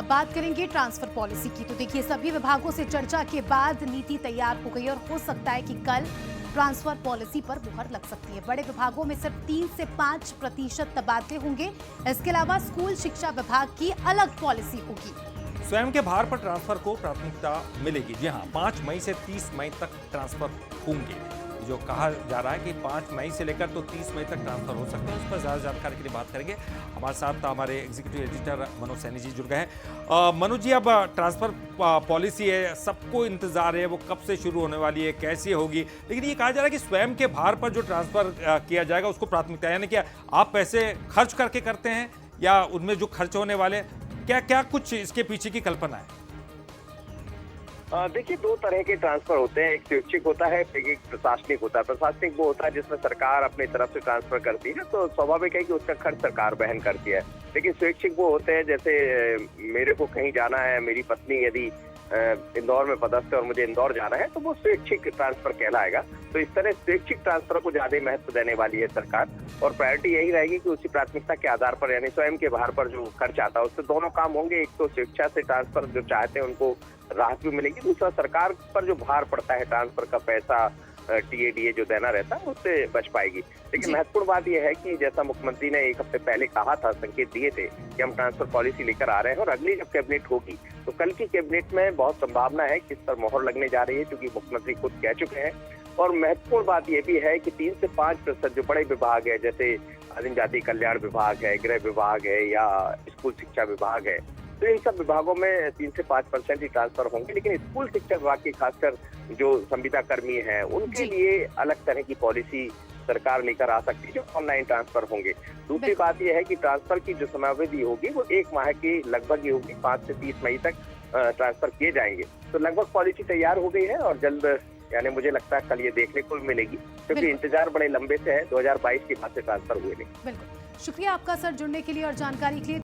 बात करेंगे transfer policy की। तो देखिए, सभी विभागों से चर्चा के बाद नीति तैयार हो गई और हो सकता है कि कल ट्रांसफर पॉलिसी पर मुहर लग सकती है। बड़े विभागों में सिर्फ 3 से 5% तबादले होंगे। इसके अलावा स्कूल शिक्षा विभाग की अलग पॉलिसी होगी। स्वयं के भार पर ट्रांसफर को प्राथमिकता मिलेगी। जी हां, 5 मई से 30 मई तक ट्रांसफर होंगे। जो कहा जा रहा है कि 5 मई से लेकर तो 30 मई तक ट्रांसफर हो सकते हैं, उस पर ज़्यादा जानकारी के लिए बात करेंगे। हमारे साथ हमारे एग्जीक्यूटिव एडिटर मनोज सैनी जी जुड़ गए हैं। मनोज जी, अब ट्रांसफर पॉलिसी है, सबको इंतजार है, वो कब से शुरू होने वाली है, कैसी होगी, लेकिन ये कहा जा रहा है कि स्वयं के भार पर जो ट्रांसफर किया जाएगा उसको प्राथमिकता, यानी कि आप पैसे खर्च करके करते हैं या उनमें जो खर्च होने वाले, क्या क्या कुछ इसके पीछे की कल्पना है? देखिए, 2 तरह के ट्रांसफर होते हैं। एक स्वैच्छिक होता है, एक प्रशासनिक होता है। प्रशासनिक वो होता है जिसमें सरकार अपनी तरफ से ट्रांसफर करती है, तो स्वाभाविक है कि उसका खर्च सरकार वहन करती है। लेकिन स्वैच्छिक वो होते हैं, जैसे मेरे को कहीं जाना है, मेरी पत्नी यदि इंदौर में पदस्थ है और मुझे इंदौर जाना है, तो वो स्वैच्छिक ट्रांसफर कहलाएगा। तो इस तरह स्वैच्छिक ट्रांसफर को ज्यादा महत्व देने वाली है सरकार, और प्रायोरिटी यही रहेगी कि उसी प्राथमिकता के आधार पर, यानी स्वयं के भार पर जो खर्च आता है उससे दोनों काम होंगे। एक तो स्वेच्छा से ट्रांसफर जो चाहते हैं उनको राहत भी मिलेगी, दूसरा सरकार पर जो भार पड़ता है ट्रांसफर का पैसा, टीएडीए जो देना रहता है, उससे बच पाएगी। लेकिन महत्वपूर्ण बात यह है कि जैसा मुख्यमंत्री ने 1 हफ्ते पहले कहा था, संकेत दिए थे कि हम ट्रांसफर पॉलिसी लेकर आ रहे हैं, और अगली जब कैबिनेट होगी तो कल की कैबिनेट में बहुत संभावना है कि इस पर मोहर लगने जा रही है, क्योंकि मुख्यमंत्री खुद कह चुके हैं। और महत्वपूर्ण बात यह भी है कि 3 से 5% जो बड़े विभाग है, जैसे आदिम जाति कल्याण विभाग है, गृह विभाग है या स्कूल शिक्षा विभाग है, तो इन सब विभागों में 3 से 5% ही ट्रांसफर होंगे। लेकिन स्कूल शिक्षा विभाग की खासकर जो संविदा कर्मी हैं, उनके लिए अलग तरह की पॉलिसी सरकार लेकर आ सकती है, जो ऑनलाइन ट्रांसफर होंगे। दूसरी बात यह है कि ट्रांसफर की जो समयावधि होगी वो 1 माह की लगभग ही होगी, 5 से 30 मई तक ट्रांसफर किए जाएंगे। तो लगभग पॉलिसी तैयार हो गई है और जल्द, यानी मुझे लगता है कल ये देखने को मिलेगी, क्योंकि इंतजार बड़े लंबे से है, 2022 के बाद से ट्रांसफर हुए नहीं। बिल्कुल, शुक्रिया आपका सर जुड़ने के लिए और जानकारी के लिए।